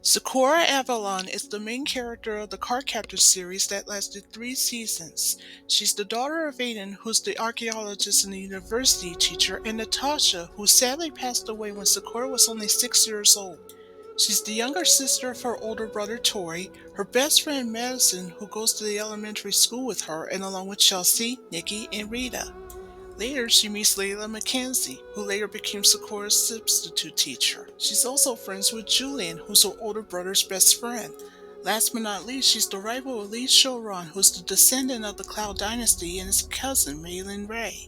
Sakura Avalon is the main character of the Cardcaptors series that lasted 3 seasons. She's the daughter of Aiden, who's the archaeologist and the university teacher, and Natasha, who sadly passed away when Sakura was only 6 years old. She's the younger sister of her older brother Tori, her best friend Madison, who goes to the elementary school with her, and along with Chelsea, Nikki, and Rita. Later, she meets Layla Mackenzie, who later became Sakura's substitute teacher. She's also friends with Julian, who's her older brother's best friend. Last but not least, she's the rival of Lee Showron, who's the descendant of the Clow dynasty and his cousin Meilin Rae.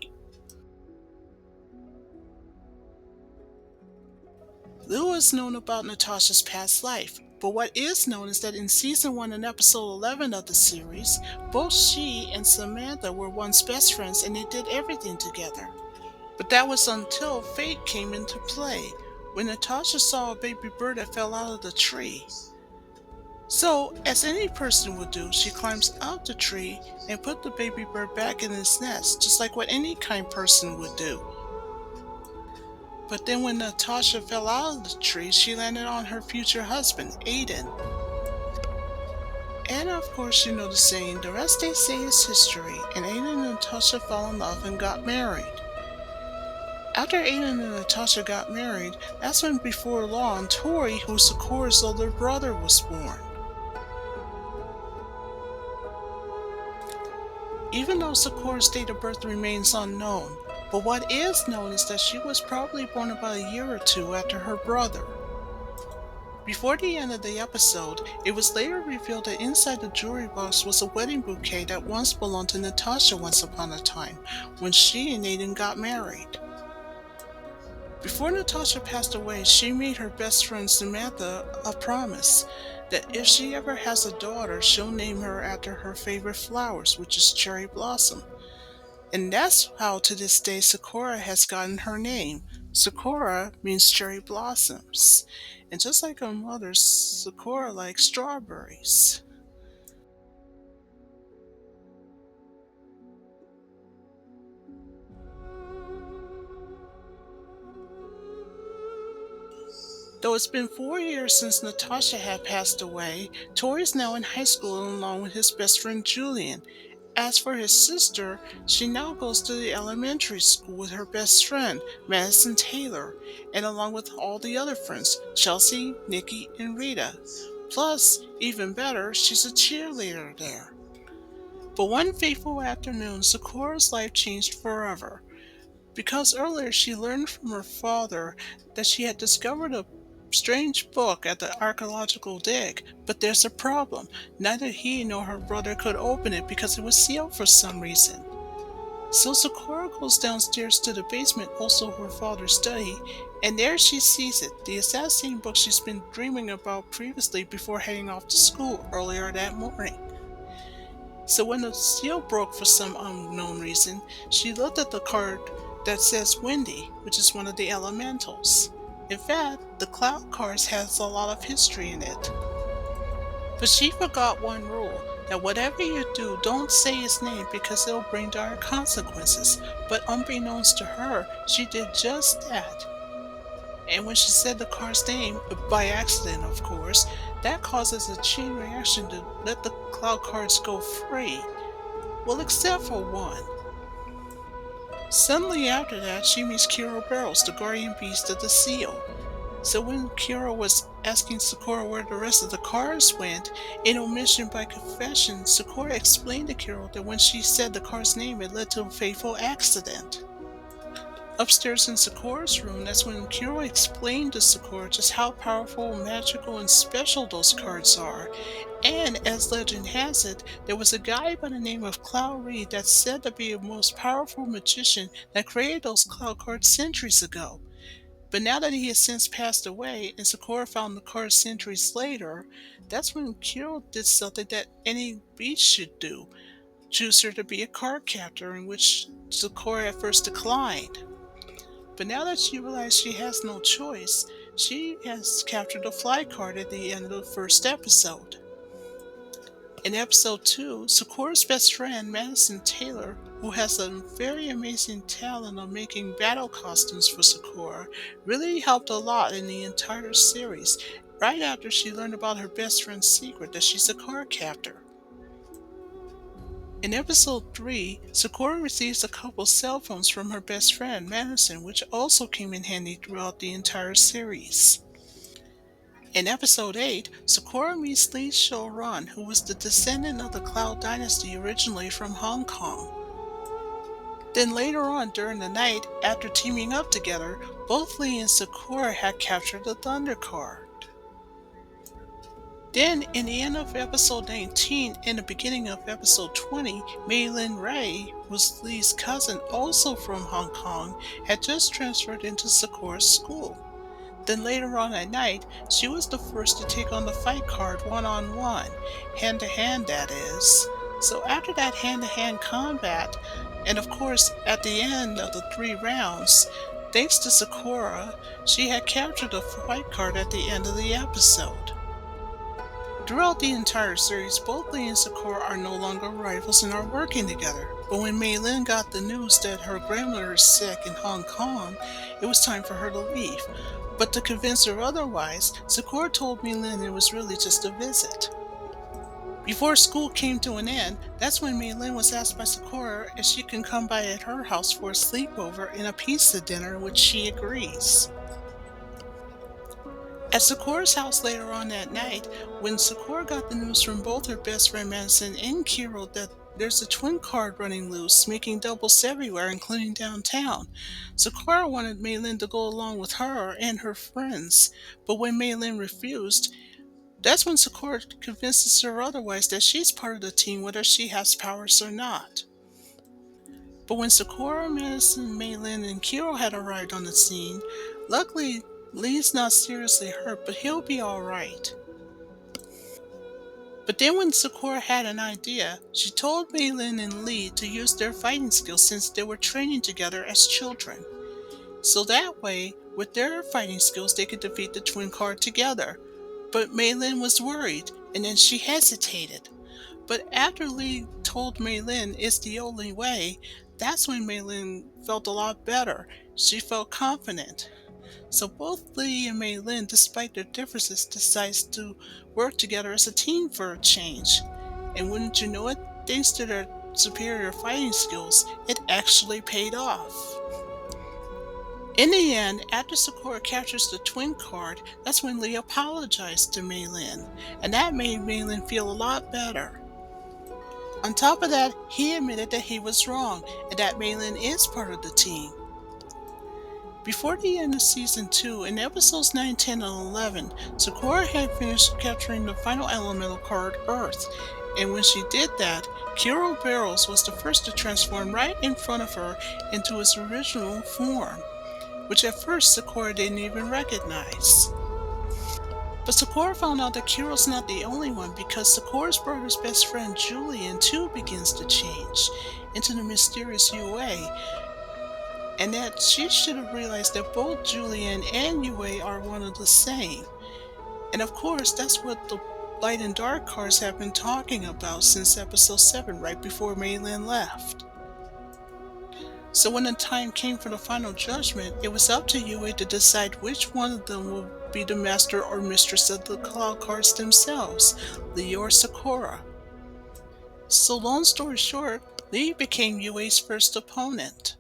Little is known about Natasha's past life, but what is known is that in season 1 and episode 11 of the series, both she and Samantha were once best friends and they did everything together. But that was until fate came into play, when Natasha saw a baby bird that fell out of the tree. So, as any person would do, she climbs out the tree and put the baby bird back in its nest, just like what any kind person would do. But then when Natasha fell out of the tree, she landed on her future husband, Aiden. And of course, you know the saying, the rest they say is history, and Aiden and Natasha fell in love and got married. After Aiden and Natasha got married, that's when before long, Tori, who's Sakura's older brother, was born. Even though Sakura's date of birth remains unknown, but what is known is that she was probably born about a year or two after her brother. Before the end of the episode, it was later revealed that inside the jewelry box was a wedding bouquet that once belonged to Natasha once upon a time, when she and Aiden got married. Before Natasha passed away, she made her best friend Samantha a promise that if she ever has a daughter, she'll name her after her favorite flowers, which is cherry blossom. And that's how to this day Sakura has gotten her name. Sakura means cherry blossoms. And just like her mother, Sakura likes strawberries. Though it's been 4 years since Natasha had passed away, Tori is now in high school along with his best friend Julian. As for his sister, she now goes to the elementary school with her best friend, Madison Taylor, and along with all the other friends, Chelsea, Nikki, and Rita. Plus, even better, she's a cheerleader there. But one fateful afternoon, Sakura's life changed forever. Because earlier she learned from her father that she had discovered a strange book at the archaeological dig, but there's a problem. Neither he nor her brother could open it because it was sealed for some reason. So Sakura goes downstairs to the basement, also her father's study, and there she sees it, the exact same book she's been dreaming about previously before heading off to school earlier that morning. So when the seal broke for some unknown reason, she looked at the card that says Windy, which is one of the elementals. In fact, the Cloud cards has a lot of history in it. But she forgot one rule, that whatever you do, don't say his name because it'll bring dire consequences. But unbeknownst to her, she did just that. And when she said the card's name, by accident of course, that causes a chain reaction to let the Cloud cards go free. Well, except for one. Suddenly after that, she meets Kiro Barrels, the guardian beast of the seal. So when Kiro was asking Sakura where the rest of the cards went, in omission by confession, Sakura explained to Kiro that when she said the card's name, it led to a fateful accident. Upstairs in Sakura's room, that's when Kiro explained to Sakura just how powerful, magical, and special those cards are. And as legend has it, there was a guy by the name of Clow that's said to be the most powerful magician that created those cloud cards centuries ago. But now that he has since passed away, and Sakura found the cards centuries later, that's when Kiro did something that any beast should do, choose her to be a card captor, in which Sakura at first declined. But now that she realizes she has no choice, she has captured a fly card at the end of the first episode. In episode 2, Sakura's best friend, Madison Taylor, who has a very amazing talent of making battle costumes for Sakura, really helped a lot in the entire series. right after she learned about her best friend's secret that she's a card captor. In episode 3, Sakura receives a couple cell phones from her best friend, Madison, which also came in handy throughout the entire series. In episode 8, Sakura meets Lee Showron, who was the descendant of the Clow dynasty originally from Hong Kong. Then later on during the night, after teaming up together, both Lee and Sakura had captured the Thunder Card. Then, in the end of episode 19 and the beginning of episode 20, Meilin Rae, who's Lee's cousin also from Hong Kong, had just transferred into Sakura's school. Then later on at night, she was the first to take on the fight card one-on-one, hand-to-hand that is. So after that hand-to-hand combat, and of course at the end of the 3 rounds, thanks to Sakura, she had captured the fight card at the end of the episode. Throughout the entire series, both Lee and Sakura are no longer rivals and are working together. But when Meilin got the news that her grandmother is sick in Hong Kong, it was time for her to leave. But to convince her otherwise, Sakura told Meilin it was really just a visit. Before school came to an end, that's when Meilin was asked by Sakura if she can come by at her house for a sleepover and a pizza dinner, which she agrees. At Sakura's house later on that night, when Sakura got the news from both her best friend Madison and Kiro that there's a twin card running loose, making doubles everywhere, including downtown, Sakura wanted Meilin to go along with her and her friends, but when Meilin refused, that's when Sakura convinces her otherwise that she's part of the team whether she has powers or not. But when Sakura, Madison, Meilin, and Kiro had arrived on the scene, luckily Lee's not seriously hurt, but he'll be alright. But then when Sakura had an idea, she told Meilin and Lee to use their fighting skills since they were training together as children. So that way, with their fighting skills, they could defeat the twin card together. But Meilin was worried, and then she hesitated. But after Lee told Meilin it's the only way, that's when Meilin felt a lot better. She felt confident. So both Lee and Meilin, despite their differences, decides to work together as a team for a change. And wouldn't you know it, thanks to their superior fighting skills, it actually paid off. In the end, after Sakura captures the twin card, that's when Lee apologized to Meilin, and that made Meilin feel a lot better. On top of that, he admitted that he was wrong, and that Meilin is part of the team. Before the end of Season 2, in episodes 9, 10, and 11, Sakura had finished capturing the final elemental card, Earth, and when she did that, Kiro Barrels was the first to transform right in front of her into his original form, which at first Sakura didn't even recognize. But Sakura found out that Kiro's not the only one because Sakura's brother's best friend Julian too begins to change into the mysterious UA, and that she should have realized that both Julian and UA are one of the same. And of course, that's what the Light and Dark cards have been talking about since episode 7, right before Meilin left. So when the time came for the final judgment, it was up to UA to decide which one of them will be the master or mistress of the cloud cards themselves, Lee or Sakura. So long story short, Lee became UA's first opponent.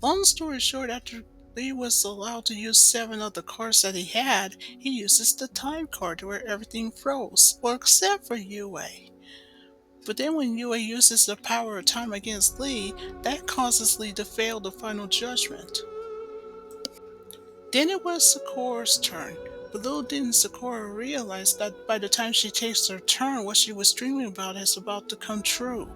Long story short, after Lee was allowed to use 7 of the cards that he had, he uses the time card where everything froze, well except for UA. But then when UA uses the power of time against Lee, that causes Lee to fail the final judgment. Then it was Sakura's turn, but little didn't Sakura realize that by the time she takes her turn, what she was dreaming about is about to come true.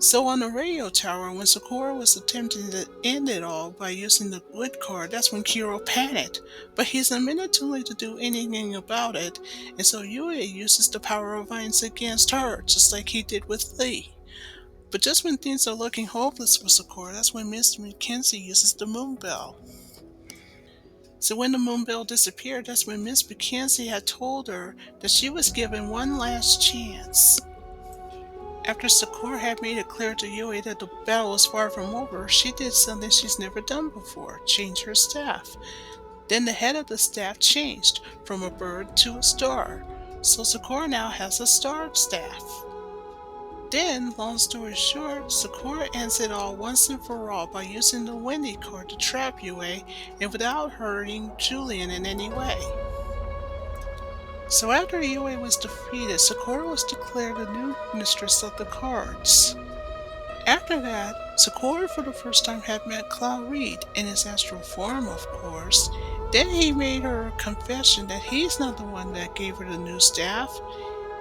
So on the radio tower, when Sakura was attempting to end it all by using the good card, that's when Kiro panicked. But he's a minute too late to do anything about it, and so Yue uses the power of violence against her, just like he did with Lee. But just when things are looking hopeless for Sakura, that's when Miss Mackenzie uses the moon bell. So when the moon bell disappeared, that's when Miss Mackenzie had told her that she was given one last chance. After Sakura had made it clear to Yui that the battle was far from over, she did something she's never done before, change her staff. Then the head of the staff changed from a bird to a star. So Sakura now has a star staff. Then, long story short, Sakura ends it all once and for all by using the Wendy card to trap Yue and without hurting Julian in any way. So after Yue was defeated, Sakura was declared the new mistress of the cards. After that, Sakura for the first time had met Clow in his astral form, of course. Then he made her a confession that he's not the one that gave her the new staff.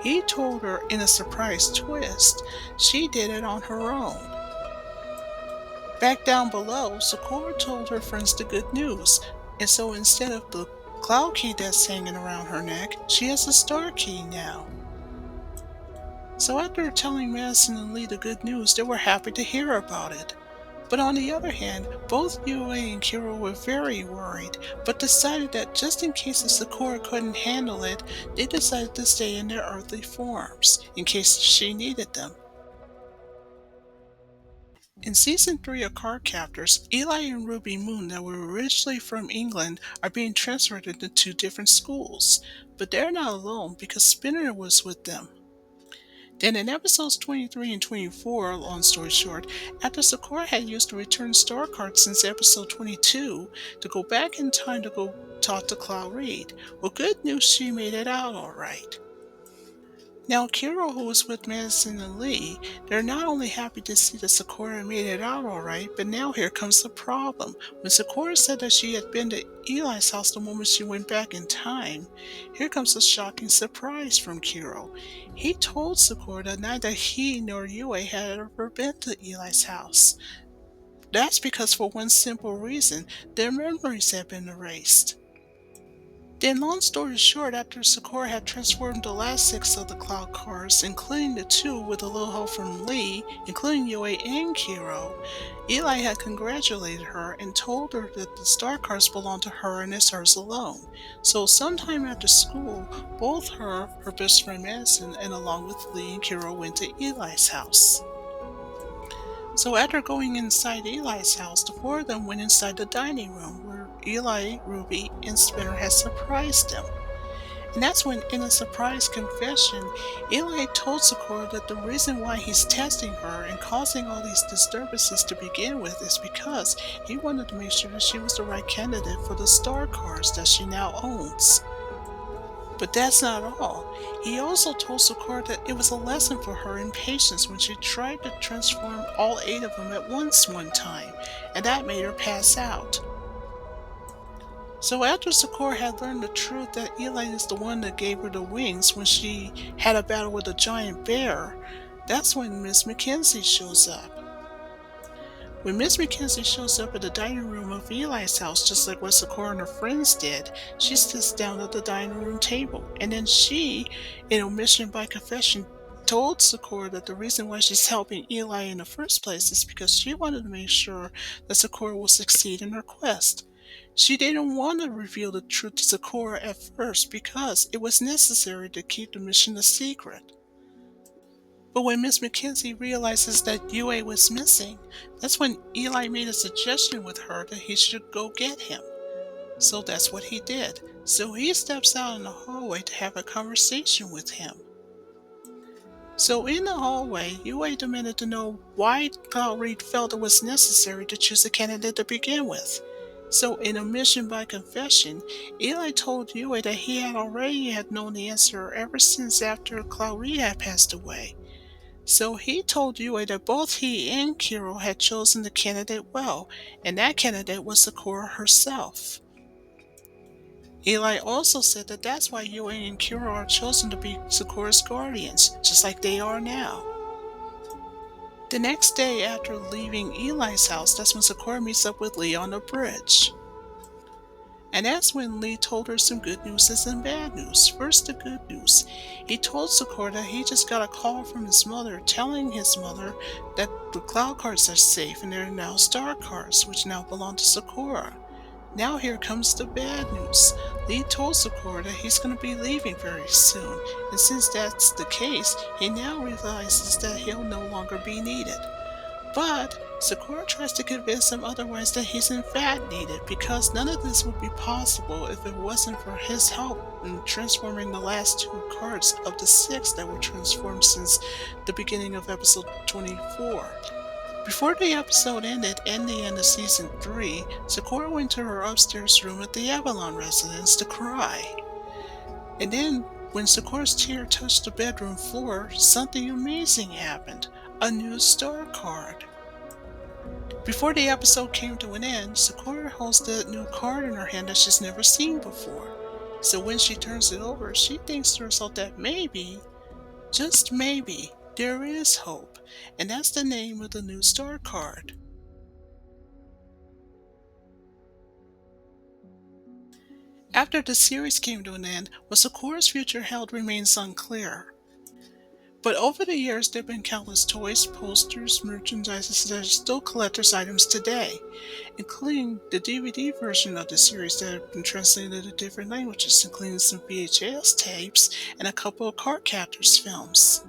He told her in a surprise twist she did it on her own. Back down below, Sakura told her friends the good news, and so instead of the cloud key that's hanging around her neck, she has a star key now. So after telling Madison and Lee the good news, they were happy to hear about it. But on the other hand, both Yue and Kiro were very worried, but decided that just in case the Sakura couldn't handle it, they decided to stay in their earthly forms, in case she needed them. In Season 3 of Cardcaptors, Eli and Ruby Moon that were originally from England are being transferred into two different schools, but they're not alone because Spinner was with them. Then in episodes 23 and 24, long story short, after Sakura had used the return star card since episode 22 to go back in time to go talk to Clow, well, good news, she made it out alright. Now Kiro, who was with Madison and Lee, they're not only happy to see that Sakura made it out alright, but now here comes the problem. When Sakura said that she had been to Eli's house the moment she went back in time, here comes a shocking surprise from Kiro. He told Sakura that neither he nor Yue had ever been to Eli's house. That's because for one simple reason, their memories had been erased. Then, long story short, after Sakura had transformed the last 6 of the cloud cards, including the 2 with a little help from Lee, including Yue and Kiro, Eli had congratulated her and told her that the star cards belonged to her and is hers alone. So sometime after school, both her best friend Madison, and along with Lee and Kiro went to Eli's house. So after going inside Eli's house, the 4 of them went inside the dining room where Eli, Ruby, and Spinner had surprised them. And that's when, in a surprise confession, Eli told Sakura that the reason why he's testing her and causing all these disturbances to begin with is because he wanted to make sure that she was the right candidate for the star cards that she now owns. But that's not all. He also told Sakura that it was a lesson for her in patience when she tried to transform all 8 of them at once one time, and that made her pass out. So after Sakura had learned the truth that Eli is the one that gave her the wings when she had a battle with a giant bear, that's when Miss Mackenzie shows up. When Miss Mackenzie shows up at the dining room of Eli's house, just like what Sakura and her friends did, she sits down at the dining room table, and then she, in omission by confession, told Sakura that the reason why she's helping Eli in the first place is because she wanted to make sure that Sakura will succeed in her quest. She didn't want to reveal the truth to Sakura at first because it was necessary to keep the mission a secret. But when Miss Mackenzie realizes that Yue was missing, that's when Eli made a suggestion with her that he should go get him. So that's what he did. So he steps out in the hallway to have a conversation with him. So in the hallway, Yue demanded to know why Clow felt it was necessary to choose a candidate to begin with. So in omission by confession, Eli told Yue that he had already known the answer ever since after Clow had passed away. So he told Yue that both he and Kiro had chosen the candidate well, and that candidate was Sakura herself. Eli also said that that's why Yue and Kiro are chosen to be Sakura's guardians, just like they are now. The next day after leaving Eli's house, that's when Sakura meets up with Lee on the bridge. And that's when Lee told her some good news and some bad news. First, the good news. He told Sakura that he just got a call from his mother telling his mother that the cloud cards are safe and they're now star cards, which now belong to Sakura. Now here comes the bad news. Lee told Sakura that he's going to be leaving very soon, and since that's the case, he now realizes that he'll no longer be needed. But Sakura tries to convince him otherwise that he's in fact needed because none of this would be possible if it wasn't for his help in transforming the last two cards of the six that were transformed since the beginning of episode 24. Before the episode ended and the end of season 3, Sakura went to her upstairs room at the Avalon residence to cry. And then, when Sakura's tear touched the bedroom floor, something amazing happened. A new star card. Before the episode came to an end, Sakura holds the new card in her hand that she's never seen before. So when she turns it over, she thinks to herself that maybe, just maybe, there is hope. And that's the name of the new star card. After the series came to an end, what Sakura's future held remains unclear. But over the years, there have been countless toys, posters, merchandise that are still collector's items today, including the DVD version of the series that have been translated to different languages, including some VHS tapes and a couple of Cardcaptors films.